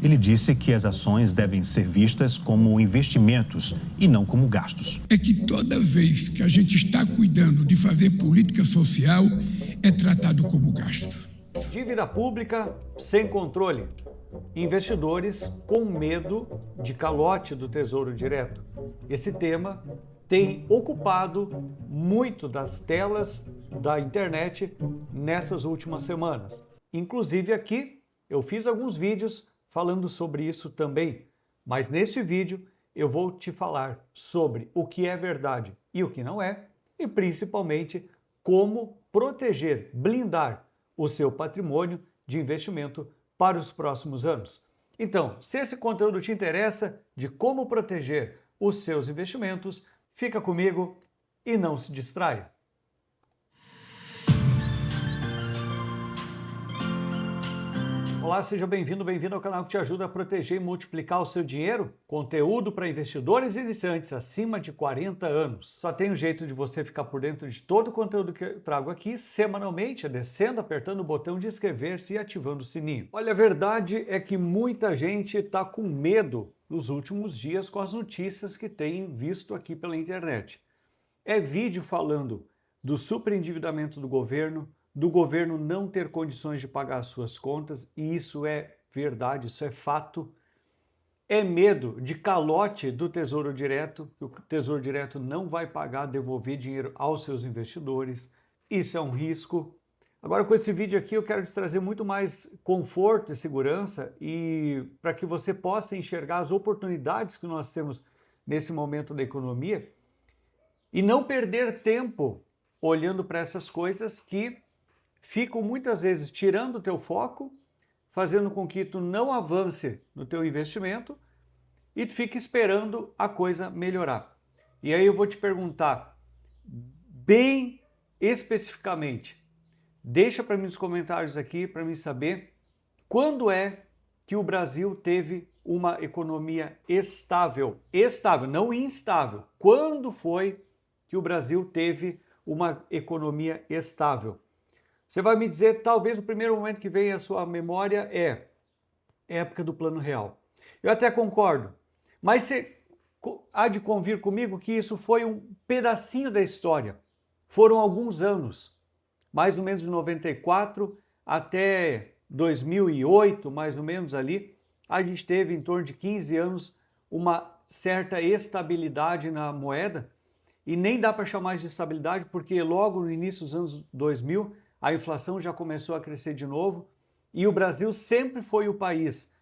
Ele disse que as ações devem ser vistas como investimentos e não como gastos. É que toda vez que a gente está cuidando de fazer política social, é tratado como gasto. Dívida pública sem controle. Investidores com medo de calote do Tesouro Direto. Esse tema tem ocupado muito das telas da internet nessas últimas semanas. Inclusive aqui eu fiz alguns vídeos falando sobre isso também, mas neste vídeo eu vou te falar sobre o que é verdade e o que não é, e principalmente como proteger, blindar o seu patrimônio de investimento para os próximos anos. Então, se esse conteúdo te interessa de como proteger os seus investimentos, fica comigo e não se distraia. Olá, seja bem-vindo, bem-vindo ao canal que te ajuda a proteger e multiplicar o seu dinheiro. Conteúdo para investidores iniciantes acima de 40 anos. Só tem um jeito de você ficar por dentro de todo o conteúdo que eu trago aqui semanalmente, é descendo, apertando o botão de inscrever-se e ativando o sininho. Olha, a verdade é que muita gente está com medo nos últimos dias com as notícias que tem visto aqui pela internet. É vídeo falando do superendividamento do governo não ter condições de pagar as suas contas, e isso é verdade, isso é fato. É medo de calote do Tesouro Direto, que o Tesouro Direto não vai pagar, devolver dinheiro aos seus investidores. Isso é um risco. Agora, com esse vídeo aqui, eu quero te trazer muito mais conforto e segurança e para que você possa enxergar as oportunidades que nós temos nesse momento da economia e não perder tempo olhando para essas coisas que ficam muitas vezes tirando o teu foco, fazendo com que tu não avance no teu investimento e tu fique esperando a coisa melhorar. E aí eu vou te perguntar bem especificamente, deixa para mim nos comentários aqui para mim saber quando é que o Brasil teve uma economia estável, não instável. Quando foi que o Brasil teve uma economia estável? Você vai me dizer, talvez o primeiro momento que vem à sua memória é época do Plano Real. Eu até concordo, mas você há de convir comigo que isso foi um pedacinho da história. Foram alguns anos, mais ou menos de 94 até 2008, mais ou menos ali, a gente teve em torno de 15 anos uma certa estabilidade na moeda, e nem dá para chamar de estabilidade porque logo no início dos anos 2000, a inflação já começou a crescer de novo e o Brasil sempre foi o país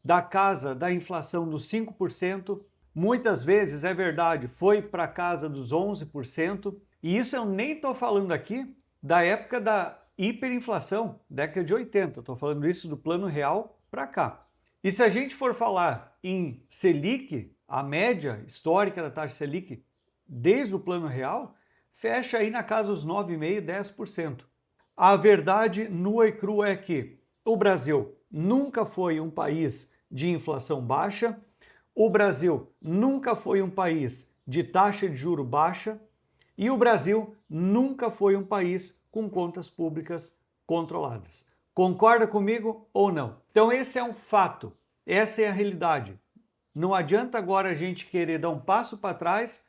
da casa da inflação dos 5%, muitas vezes, é verdade, foi para a casa dos 11%, e isso eu nem estou falando aqui da época da hiperinflação, década de 80, estou falando isso do Plano Real para cá. E se a gente for falar em Selic, a média histórica da taxa Selic desde o Plano Real, fecha aí na casa dos 9,5%, 10%. A verdade nua e crua é que o Brasil nunca foi um país de inflação baixa, o Brasil nunca foi um país de taxa de juro baixa e o Brasil nunca foi um país com contas públicas controladas. Concorda comigo ou não? Então esse é um fato, essa é a realidade. Não adianta agora a gente querer dar um passo para trás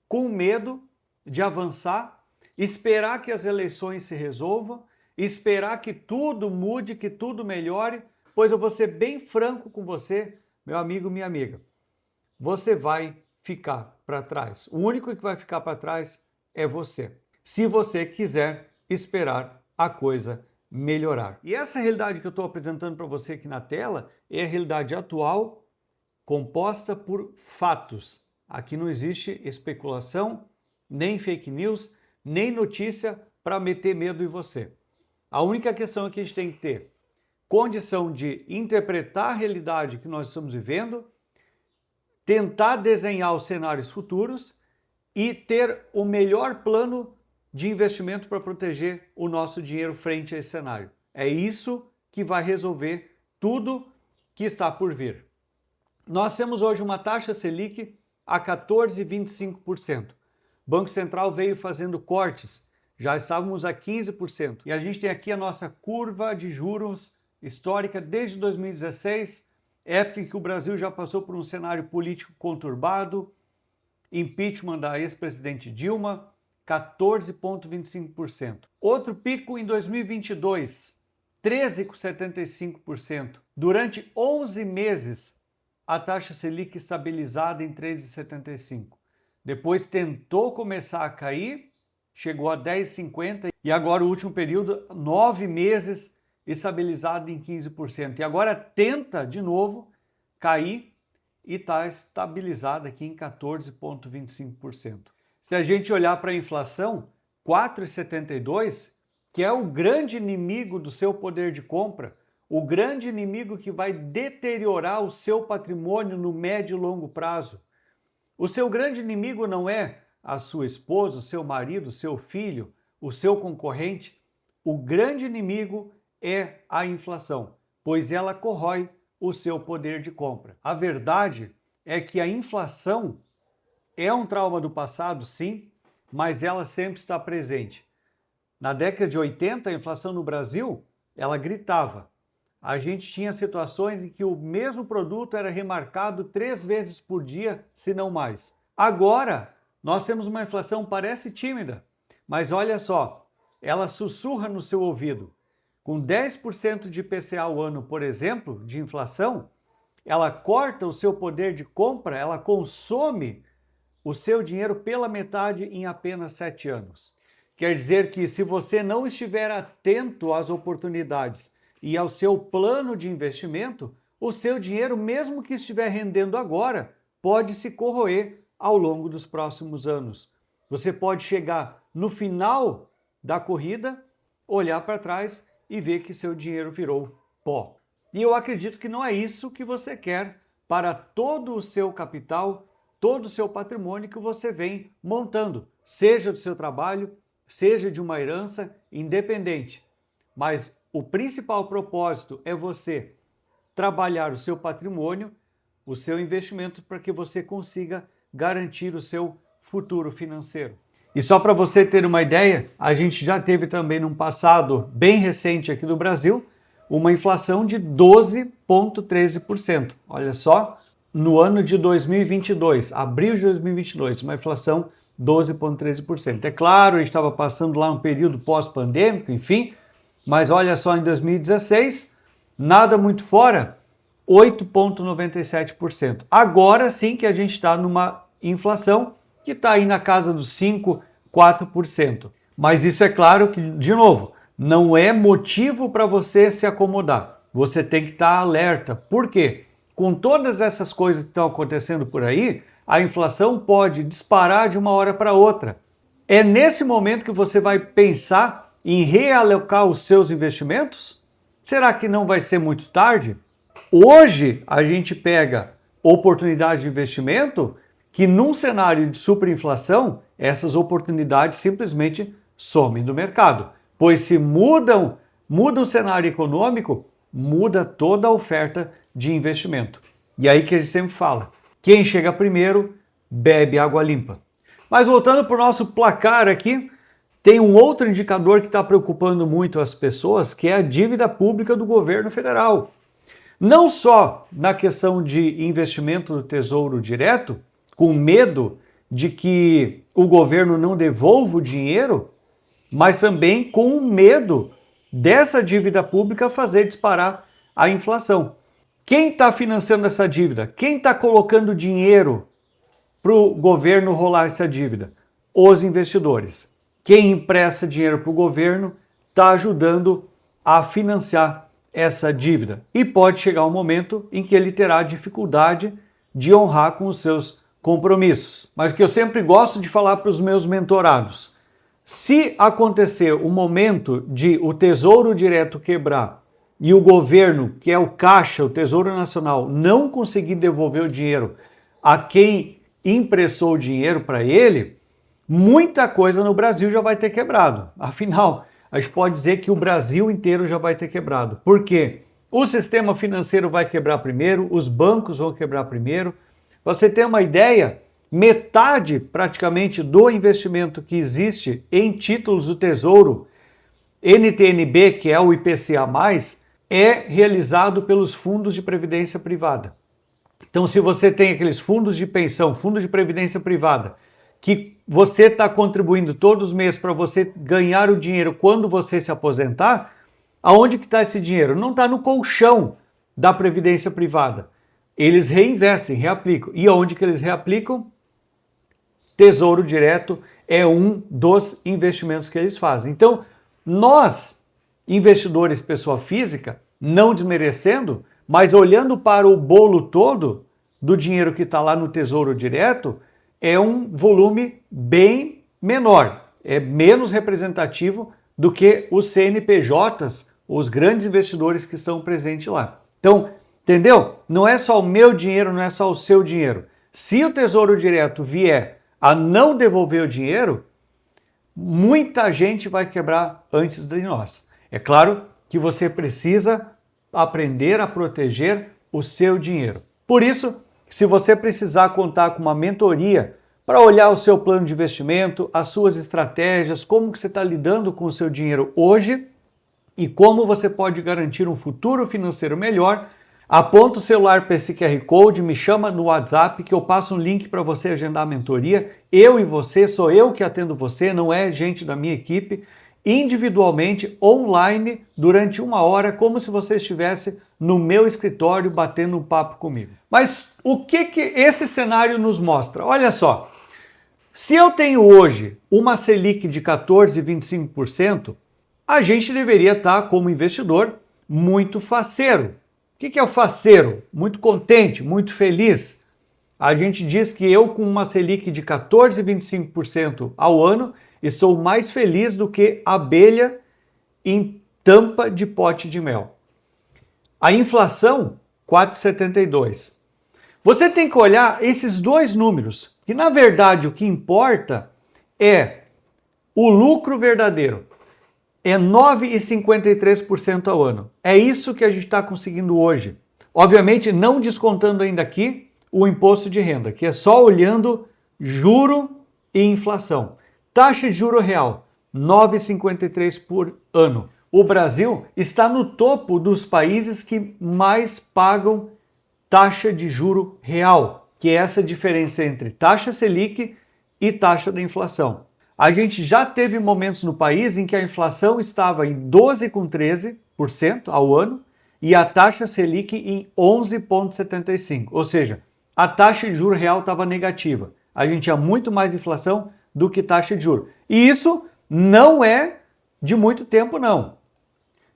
com medo de avançar, esperar que as eleições se resolvam, esperar que tudo mude, que tudo melhore, pois eu vou ser bem franco com você, meu amigo, minha amiga. Você vai ficar para trás. O único que vai ficar para trás é você. Se você quiser esperar a coisa melhorar. E essa realidade que eu estou apresentando para você aqui na tela é a realidade atual composta por fatos. Aqui não existe especulação, nem fake news, nem notícia para meter medo em você. A única questão é que a gente tem que ter condição de interpretar a realidade que nós estamos vivendo, tentar desenhar os cenários futuros e ter o melhor plano de investimento para proteger o nosso dinheiro frente a esse cenário. É isso que vai resolver tudo que está por vir. Nós temos hoje uma taxa Selic a 14,25%. O Banco Central veio fazendo cortes, já estávamos a 15%. E a gente tem aqui a nossa curva de juros histórica desde 2016 época em que o Brasil já passou por um cenário político conturbado, impeachment da ex-presidente Dilma, 14,25%. Outro pico em 2022, 13,75%. Durante 11 meses, a taxa Selic estabilizada em 13,75%. Depois tentou começar a cair, chegou a 10,50% e agora o último período, 9 meses, estabilizado em 15%. E agora tenta de novo cair e está estabilizada aqui em 14,25%. Se a gente olhar para a inflação, 4,72%, que é o grande inimigo do seu poder de compra, o grande inimigo que vai deteriorar o seu patrimônio no médio e longo prazo. O seu grande inimigo não é a sua esposa, o seu marido, o seu filho, o seu concorrente. O grande inimigo é a inflação, pois ela corrói o seu poder de compra. A verdade é que a inflação é um trauma do passado, sim, mas ela sempre está presente. Na década de 80, a inflação no Brasil, ela gritava. A gente tinha situações em que o mesmo produto era remarcado 3 vezes por dia, se não mais. Agora, nós temos uma inflação, parece tímida, mas olha só, ela sussurra no seu ouvido. Com 10% de IPCA ao ano, por exemplo, de inflação, ela corta o seu poder de compra, ela consome o seu dinheiro pela metade em apenas 7 anos. Quer dizer que se você não estiver atento às oportunidades e ao seu plano de investimento, o seu dinheiro, mesmo que estiver rendendo agora, pode se corroer ao longo dos próximos anos. Você pode chegar no final da corrida, olhar para trás e ver que seu dinheiro virou pó. E eu acredito que não é isso que você quer para todo o seu capital, todo o seu patrimônio que você vem montando, seja do seu trabalho, seja de uma herança, independente. Mas o principal propósito é você trabalhar o seu patrimônio, o seu investimento, para que você consiga garantir o seu futuro financeiro. E só para você ter uma ideia, a gente já teve também num passado bem recente aqui no Brasil, uma inflação de 12,13%. Olha só, no ano de 2022, abril de 2022, uma inflação 12,13%. É claro, a gente estava passando lá um período pós-pandêmico, enfim, mas olha só, em 2016, nada muito fora, 8,97%. Agora sim que a gente está numa inflação que está aí na casa dos 5%, 4%. Mas isso é claro que, de novo, não é motivo para você se acomodar. Você tem que estar alerta. Por quê? Com todas essas coisas que estão acontecendo por aí, a inflação pode disparar de uma hora para outra. É nesse momento que você vai pensar em realocar os seus investimentos? Será que não vai ser muito tarde? Hoje a gente pega oportunidades de investimento que num cenário de superinflação, essas oportunidades simplesmente somem do mercado. Pois se muda o cenário econômico, muda toda a oferta de investimento. E aí que a gente sempre fala, quem chega primeiro, bebe água limpa. Mas voltando para o nosso placar aqui, tem um outro indicador que está preocupando muito as pessoas, que é a dívida pública do governo federal. Não só na questão de investimento do Tesouro Direto, com medo de que o governo não devolva o dinheiro, mas também com o medo dessa dívida pública fazer disparar a inflação. Quem está financiando essa dívida? Quem está colocando dinheiro para o governo rolar essa dívida? Os investidores. Quem empresta dinheiro para o governo está ajudando a financiar essa dívida. E pode chegar um momento em que ele terá dificuldade de honrar com os seus compromissos. Mas que eu sempre gosto de falar para os meus mentorados. Se acontecer o momento de o Tesouro Direto quebrar e o governo, que é o Caixa, o Tesouro Nacional, não conseguir devolver o dinheiro a quem emprestou o dinheiro para ele, muita coisa no Brasil já vai ter quebrado. Afinal, a gente pode dizer que o Brasil inteiro já vai ter quebrado. Por quê? O sistema financeiro vai quebrar primeiro, os bancos vão quebrar primeiro. Para você ter uma ideia, metade praticamente do investimento que existe em títulos do Tesouro, NTN-B, que é o IPCA+, é realizado pelos fundos de previdência privada. Então, se você tem aqueles fundos de pensão, fundos de previdência privada, que você está contribuindo todos os meses para você ganhar o dinheiro quando você se aposentar, aonde que está esse dinheiro? Não está no colchão da previdência privada. Eles reinvestem, reaplicam. E aonde que eles reaplicam? Tesouro Direto é um dos investimentos que eles fazem. Então, nós, investidores pessoa física, não desmerecendo, mas olhando para o bolo todo do dinheiro que está lá no Tesouro Direto, é um volume bem menor, é menos representativo do que os CNPJs, os grandes investidores que estão presentes lá. Então, entendeu? Não é só o meu dinheiro, não é só o seu dinheiro. Se o Tesouro Direto vier a não devolver o dinheiro, muita gente vai quebrar antes de nós. É claro que você precisa aprender a proteger o seu dinheiro. Por isso, se você precisar contar com uma mentoria para olhar o seu plano de investimento, as suas estratégias, como que você está lidando com o seu dinheiro hoje e como você pode garantir um futuro financeiro melhor, aponta o celular para esse QR Code, me chama no WhatsApp que eu passo um link para você agendar a mentoria. Eu e você, sou eu que atendo você, não é gente da minha equipe, individualmente, online, durante 1 hora, como se você estivesse no meu escritório batendo um papo comigo. Mas o que esse cenário nos mostra? Olha só, se eu tenho hoje uma Selic de 14,25%, a gente deveria estar, como investidor, muito faceiro. O que é o faceiro? Muito contente, muito feliz. A gente diz que eu, com uma Selic de 14,25% ao ano, estou mais feliz do que abelha em tampa de pote de mel. A inflação, 4,72%. Você tem que olhar esses dois números, que na verdade o que importa é o lucro verdadeiro. É 9,53% ao ano. É isso que a gente está conseguindo hoje. Obviamente, não descontando ainda aqui o imposto de renda, que é só olhando juro e inflação. Taxa de juro real, 9,53% por ano. O Brasil está no topo dos países que mais pagam taxa de juro real, que é essa diferença entre taxa Selic e taxa da inflação. A gente já teve momentos no país em que a inflação estava em 12,13% ao ano e a taxa Selic em 11,75%. Ou seja, a taxa de juro real estava negativa. A gente tinha muito mais inflação do que taxa de juros. E isso não é de muito tempo, não.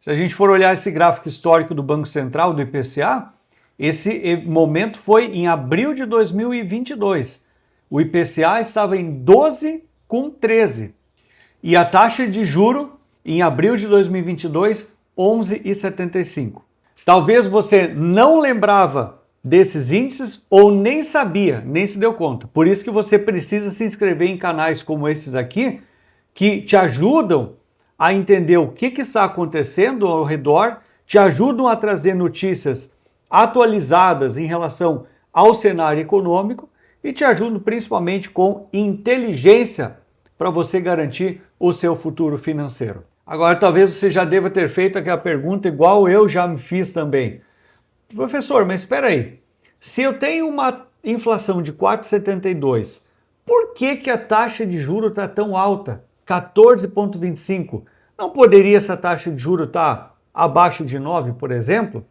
Se a gente for olhar esse gráfico histórico do Banco Central, do IPCA, esse momento foi em abril de 2022. O IPCA estava em 12,13. E a taxa de juro em abril de 2022, 11,75. Talvez você não lembrava desses índices ou nem sabia, nem se deu conta. Por isso que você precisa se inscrever em canais como esses aqui, que te ajudam a entender o que está acontecendo ao redor, te ajudam a trazer notícias atualizadas em relação ao cenário econômico e te ajudam principalmente com inteligência para você garantir o seu futuro financeiro. Agora, talvez você já deva ter feito aquela pergunta igual eu já me fiz também. Professor, mas espera aí, se eu tenho uma inflação de 4,72, por que a taxa de juros está tão alta? 14,25%. Não poderia essa taxa de juros estar abaixo de 9%, por exemplo?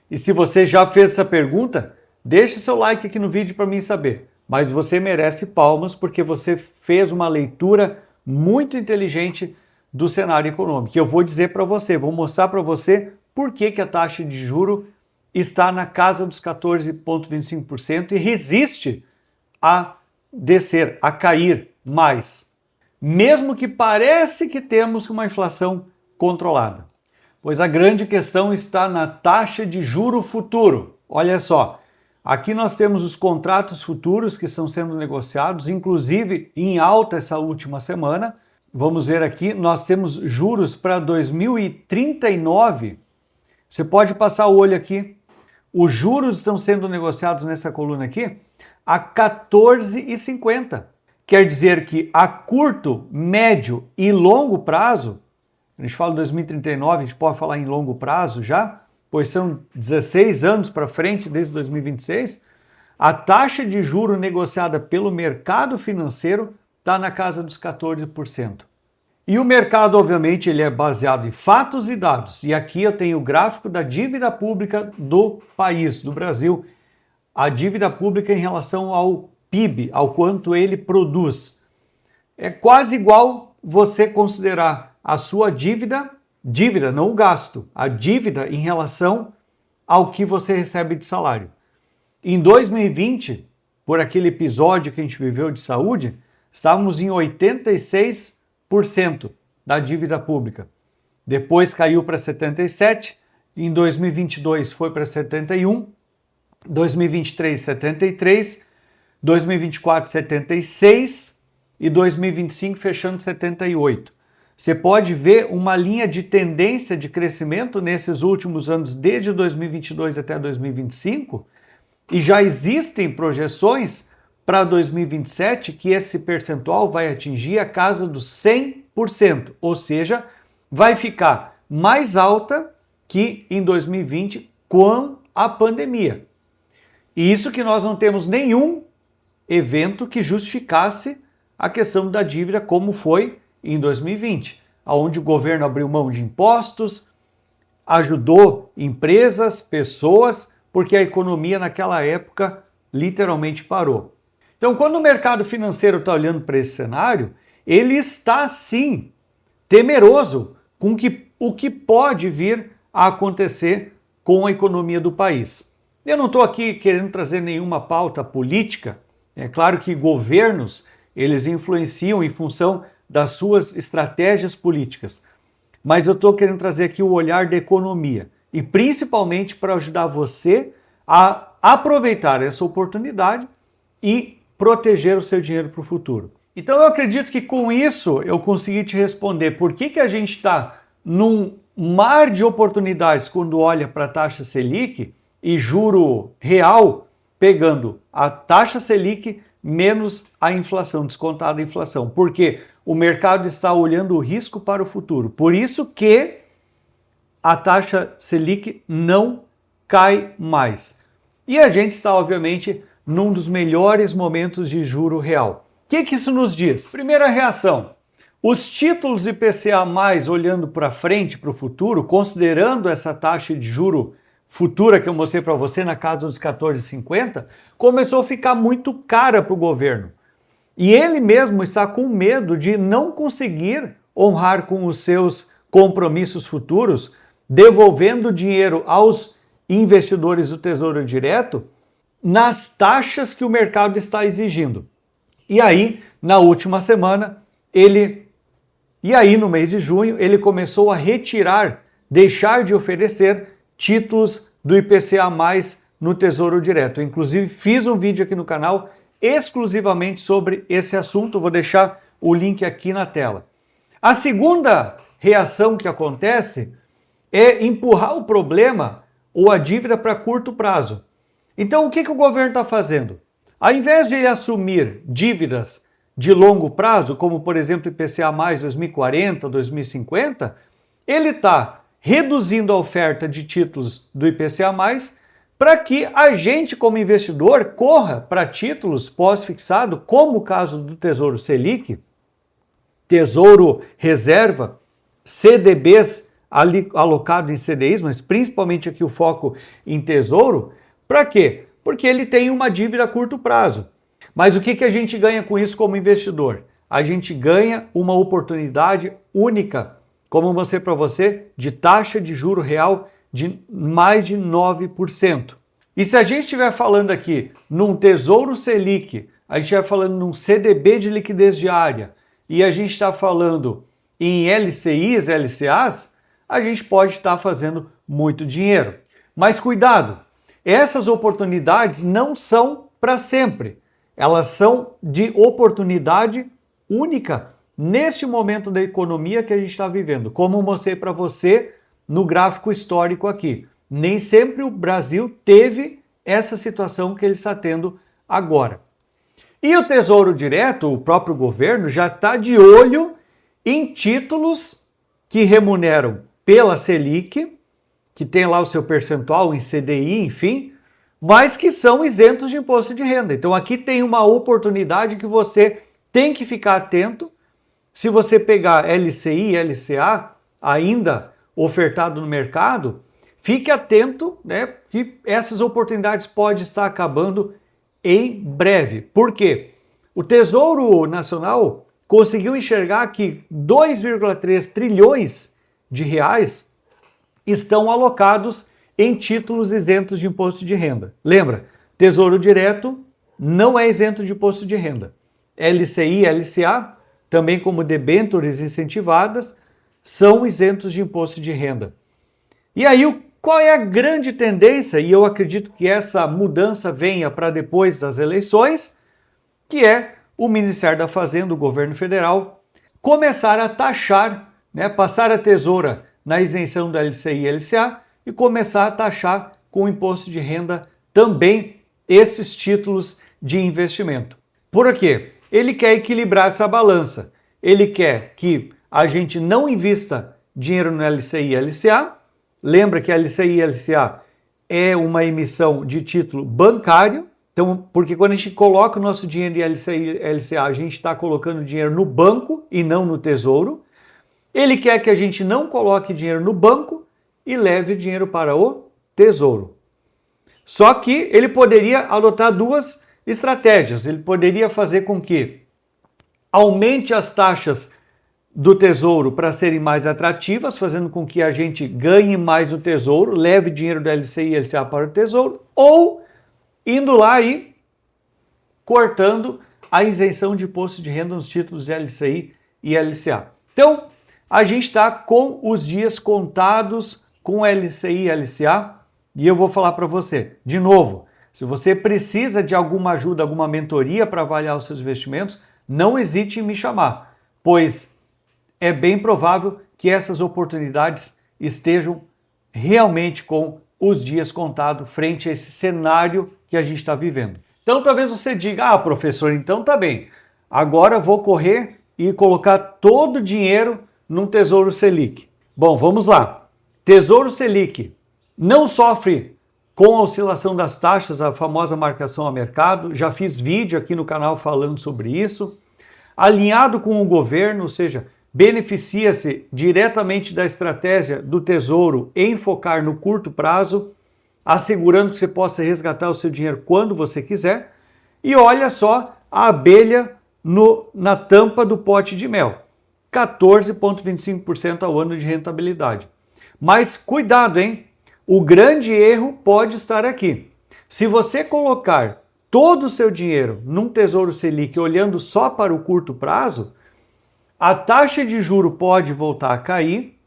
E se você já fez essa pergunta, deixe seu like aqui no vídeo para mim saber. Mas você merece palmas porque você fez uma leitura muito inteligente do cenário econômico. Eu vou dizer para você, vou mostrar para você por que a taxa de juro está na casa dos 14,25% e resiste a descer, a cair mais, mesmo que parece que temos uma inflação controlada. Pois a grande questão está na taxa de juro futuro. Olha só, aqui nós temos os contratos futuros que estão sendo negociados, inclusive em alta essa última semana. Vamos ver aqui, nós temos juros para 2039. Você pode passar o olho aqui. Os juros estão sendo negociados nessa coluna aqui a 14,50. Quer dizer que a curto, médio e longo prazo, a gente fala 2039, a gente pode falar em longo prazo já, pois são 16 anos para frente, desde 2026, a taxa de juro negociada pelo mercado financeiro está na casa dos 14%. E o mercado, obviamente, ele é baseado em fatos e dados. E aqui eu tenho o gráfico da dívida pública do país, do Brasil. A dívida pública em relação ao PIB, ao quanto ele produz. É quase igual você considerar a sua dívida, não o gasto, a dívida em relação ao que você recebe de salário. Em 2020, por aquele episódio que a gente viveu de saúde, estávamos em 86% da dívida pública. Depois caiu para 77%, em 2022 foi para 71%, 2023 73%, 2024 76% e 2025 fechando 78%. Você pode ver uma linha de tendência de crescimento nesses últimos anos, desde 2022 até 2025, e já existem projeções para 2027 que esse percentual vai atingir a casa dos 100%, ou seja, vai ficar mais alta que em 2020 com a pandemia. E isso que nós não temos nenhum evento que justificasse a questão da dívida como foi em 2020, onde o governo abriu mão de impostos, ajudou empresas, pessoas, porque a economia naquela época literalmente parou. Então, quando o mercado financeiro está olhando para esse cenário, ele está sim temeroso com o que pode vir a acontecer com a economia do país. Eu não estou aqui querendo trazer nenhuma pauta política. É claro que governos, eles influenciam em função das suas estratégias políticas. Mas eu estou querendo trazer aqui o olhar da economia. E principalmente para ajudar você a aproveitar essa oportunidade e proteger o seu dinheiro para o futuro. Então eu acredito que com isso eu consegui te responder por que a gente está num mar de oportunidades quando olha para a taxa Selic e juro real, pegando a taxa Selic menos a inflação, descontada a inflação. Porque o mercado está olhando o risco para o futuro. Por isso que a taxa Selic não cai mais. E a gente está, obviamente, num dos melhores momentos de juro real. O que isso nos diz? Primeira reação, os títulos IPCA+, olhando para frente, para o futuro, considerando essa taxa de juro futura que eu mostrei para você na casa dos 14,50, começou a ficar muito cara para o governo. E ele mesmo está com medo de não conseguir honrar com os seus compromissos futuros, devolvendo dinheiro aos investidores do Tesouro Direto nas taxas que o mercado está exigindo. E aí, na última semana, no mês de junho, ele começou a retirar, deixar de oferecer títulos do IPCA+, no Tesouro Direto. Eu, inclusive, fiz um vídeo aqui no canal exclusivamente sobre esse assunto, vou deixar o link aqui na tela. A segunda reação que acontece é empurrar o problema ou a dívida para curto prazo. Então, o que o governo está fazendo? Ao invés de ele assumir dívidas de longo prazo, como por exemplo IPCA+, 2040, 2050, ele está reduzindo a oferta de títulos do IPCA+, para que a gente, como investidor, corra para títulos pós-fixado, como o caso do Tesouro Selic, Tesouro Reserva, CDBs alocados em CDIs, mas principalmente aqui o foco em Tesouro. Para quê? Porque ele tem uma dívida a curto prazo. Mas o que a gente ganha com isso como investidor? A gente ganha uma oportunidade única, como eu mostrei para você, de taxa de juro real de mais de 9%. E se a gente estiver falando aqui num Tesouro Selic, a gente estiver falando num CDB de liquidez diária e a gente está falando em LCIs, LCAs, a gente pode estar fazendo muito dinheiro. Mas cuidado, essas oportunidades não são para sempre. Elas são de oportunidade única neste momento da economia que a gente está vivendo. Como eu mostrei para você no gráfico histórico aqui. Nem sempre o Brasil teve essa situação que ele está tendo agora. E o Tesouro Direto, o próprio governo, já está de olho em títulos que remuneram pela Selic, que tem lá o seu percentual em CDI, enfim, mas que são isentos de imposto de renda. Então aqui tem uma oportunidade que você tem que ficar atento. Se você pegar LCI, LCA, ainda ofertado no mercado, fique atento, né, que essas oportunidades podem estar acabando em breve. Por quê? O Tesouro Nacional conseguiu enxergar que 2,3 trilhões de reais estão alocados em títulos isentos de imposto de renda. Lembra, Tesouro Direto não é isento de imposto de renda. LCI, LCA, também como debêntures incentivadas, são isentos de imposto de renda. E aí, qual é a grande tendência? E eu acredito que essa mudança venha para depois das eleições, que é o Ministério da Fazenda, o governo federal, começar a taxar, né, passar a tesoura na isenção do LCI e LCA e começar a taxar com imposto de renda também esses títulos de investimento. Por quê? Ele quer equilibrar essa balança. Ele quer que a gente não invista dinheiro no LCI e LCA. Lembra que a LCI e LCA é uma emissão de título bancário. Então, porque quando a gente coloca o nosso dinheiro em LCI e LCA, a gente está colocando dinheiro no banco e não no tesouro. Ele quer que a gente não coloque dinheiro no banco e leve dinheiro para o tesouro. Só que ele poderia adotar duas estratégias. Ele poderia fazer com que aumente as taxas do tesouro para serem mais atrativas, fazendo com que a gente ganhe mais no tesouro, leve dinheiro do LCI e LCA para o tesouro, ou indo lá e cortando a isenção de imposto de renda nos títulos LCI e LCA. Então, a gente está com os dias contados com LCI e LCA e eu vou falar para você, de novo, se você precisa de alguma ajuda, alguma mentoria para avaliar os seus investimentos, não hesite em me chamar, pois é bem provável que essas oportunidades estejam realmente com os dias contados frente a esse cenário que a gente está vivendo. Então talvez você diga, professor, então tá bem, agora vou correr e colocar todo o dinheiro num Tesouro Selic. Bom, vamos lá. Tesouro Selic não sofre com a oscilação das taxas, a famosa marcação a mercado. Já fiz vídeo aqui no canal falando sobre isso. Alinhado com o governo, ou seja, beneficia-se diretamente da estratégia do Tesouro em focar no curto prazo, assegurando que você possa resgatar o seu dinheiro quando você quiser. E olha só a abelha na tampa do pote de mel. 14,25% ao ano de rentabilidade. Mas cuidado, hein? O grande erro pode estar aqui. Se você colocar todo o seu dinheiro num Tesouro Selic olhando só para o curto prazo, a taxa de juro pode voltar a cair,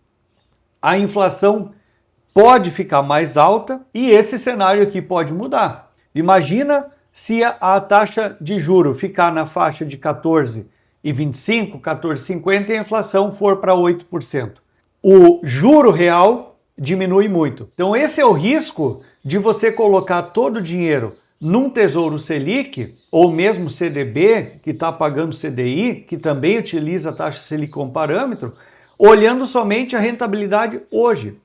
a inflação pode ficar mais alta e esse cenário aqui pode mudar. Imagina se a taxa de juro ficar na faixa de 14,25, 14,50 e a inflação for para 8%. O juro real diminui muito. Então esse é o risco de você colocar todo o dinheiro num Tesouro Selic, ou mesmo CDB, que está pagando CDI, que também utiliza a taxa Selic como parâmetro, olhando somente a rentabilidade hoje.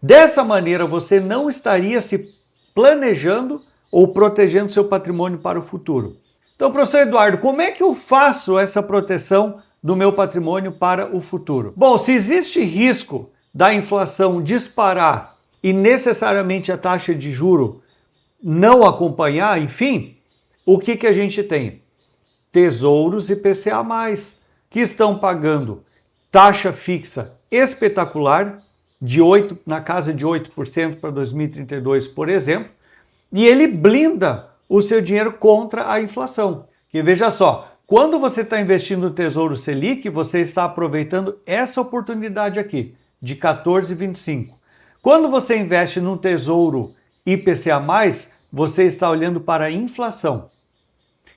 Dessa maneira, você não estaria se planejando ou protegendo seu patrimônio para o futuro. Então, professor Eduardo, como é que eu faço essa proteção do meu patrimônio para o futuro? Bom, se existe risco da inflação disparar e necessariamente a taxa de juro não acompanhar, enfim, o que a gente tem? Tesouros IPCA+, que estão pagando taxa fixa espetacular, na casa de 8% para 2032, por exemplo, e ele blinda o seu dinheiro contra a inflação. Que veja só, quando você está investindo no Tesouro Selic, você está aproveitando essa oportunidade aqui, de 14,25. Quando você investe num Tesouro IPCA+, você está olhando para a inflação,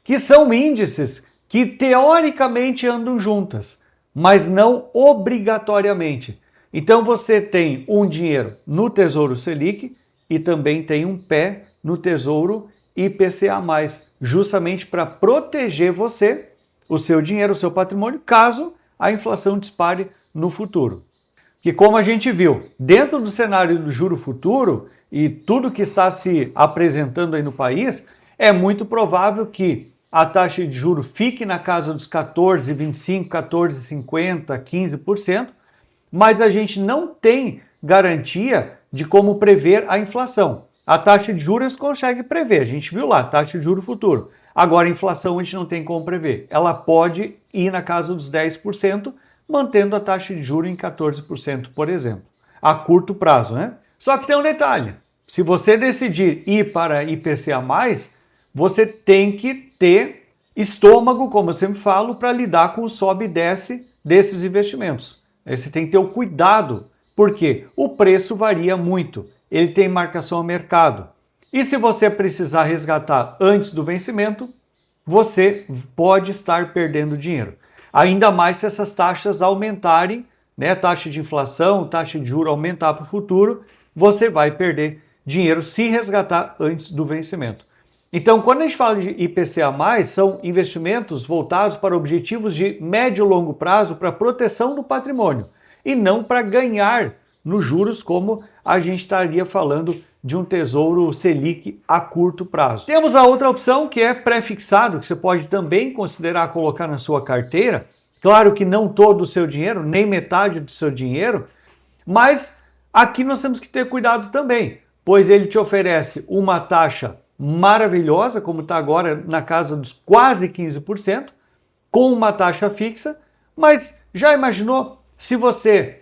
que são índices que teoricamente andam juntas, mas não obrigatoriamente. Então você tem um dinheiro no Tesouro Selic e também tem um pé no Tesouro IPCA+, justamente para proteger você, o seu dinheiro, o seu patrimônio, caso a inflação dispare no futuro. que, como a gente viu, dentro do cenário do juro futuro e tudo que está se apresentando aí no país, é muito provável que a taxa de juros fique na casa dos 14,25%, 14,50%, 15%, mas a gente não tem garantia de como prever a inflação. A taxa de juros consegue prever, a gente viu lá, taxa de juro futuro. Agora a inflação a gente não tem como prever. Ela pode ir na casa dos 10%, mantendo a taxa de juros em 14%, por exemplo, a curto prazo, né? Só que tem um detalhe, se você decidir ir para IPCA+, você tem que ter estômago, como eu sempre falo, para lidar com o sobe e desce desses investimentos. Aí você tem que ter o cuidado, porque o preço varia muito, ele tem marcação ao mercado. E se você precisar resgatar antes do vencimento, você pode estar perdendo dinheiro. Ainda mais se essas taxas aumentarem, né? Taxa de inflação, taxa de juros aumentar para o futuro, você vai perder dinheiro se resgatar antes do vencimento. Então, quando a gente fala de IPCA+, são investimentos voltados para objetivos de médio e longo prazo para proteção do patrimônio e não para ganhar nos juros, como a gente estaria falando de um tesouro Selic a curto prazo. Temos a outra opção, que é pré-fixado, que você pode também considerar colocar na sua carteira. Claro que não todo o seu dinheiro, nem metade do seu dinheiro, mas aqui nós temos que ter cuidado também, pois ele te oferece uma taxa maravilhosa, como está agora na casa dos quase 15%, com uma taxa fixa, mas já imaginou se você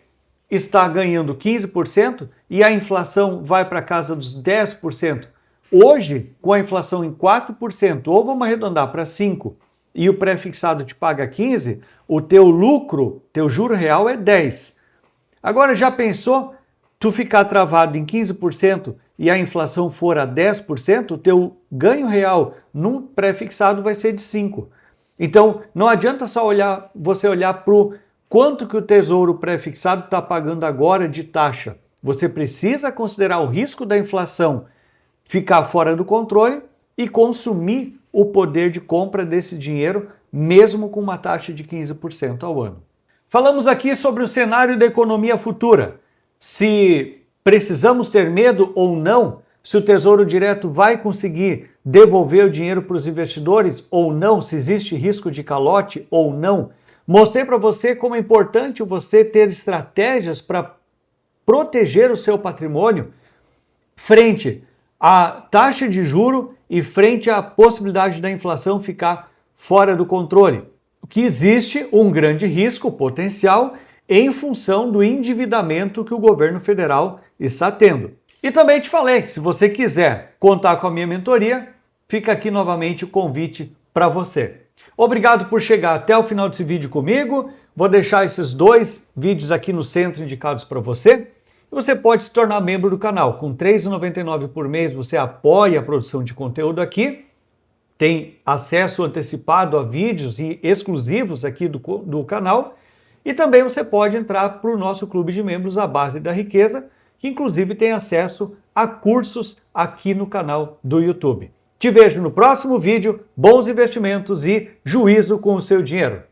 está ganhando 15% e a inflação vai para a casa dos 10%? Hoje, com a inflação em 4%, ou vamos arredondar para 5%, e o pré-fixado te paga 15%, o teu lucro, teu juro real é 10%. Agora, já pensou tu ficar travado em 15% e a inflação for a 10%, o teu ganho real num pré-fixado vai ser de 5%. Então, não adianta só você olhar para o quanto que o tesouro pré-fixado está pagando agora de taxa. Você precisa considerar o risco da inflação ficar fora do controle e consumir o poder de compra desse dinheiro, mesmo com uma taxa de 15% ao ano. Falamos aqui sobre o cenário da economia futura. Se precisamos ter medo ou não, se o Tesouro Direto vai conseguir devolver o dinheiro para os investidores ou não, se existe risco de calote ou não. Mostrei para você como é importante você ter estratégias para proteger o seu patrimônio frente à taxa de juro e frente à possibilidade da inflação ficar fora do controle. Que existe um grande risco potencial em função do endividamento que o governo federal está tendo. E também te falei que se você quiser contar com a minha mentoria, fica aqui novamente o convite para você. Obrigado por chegar até o final desse vídeo comigo. Vou deixar esses 2 vídeos aqui no centro indicados para você. E você pode se tornar membro do canal. Com R$ 3,99 por mês você apoia a produção de conteúdo aqui. Tem acesso antecipado a vídeos e exclusivos aqui do canal. E também você pode entrar para o nosso clube de membros, a Base da Riqueza, que inclusive tem acesso a cursos aqui no canal do YouTube. Te vejo no próximo vídeo, bons investimentos e juízo com o seu dinheiro.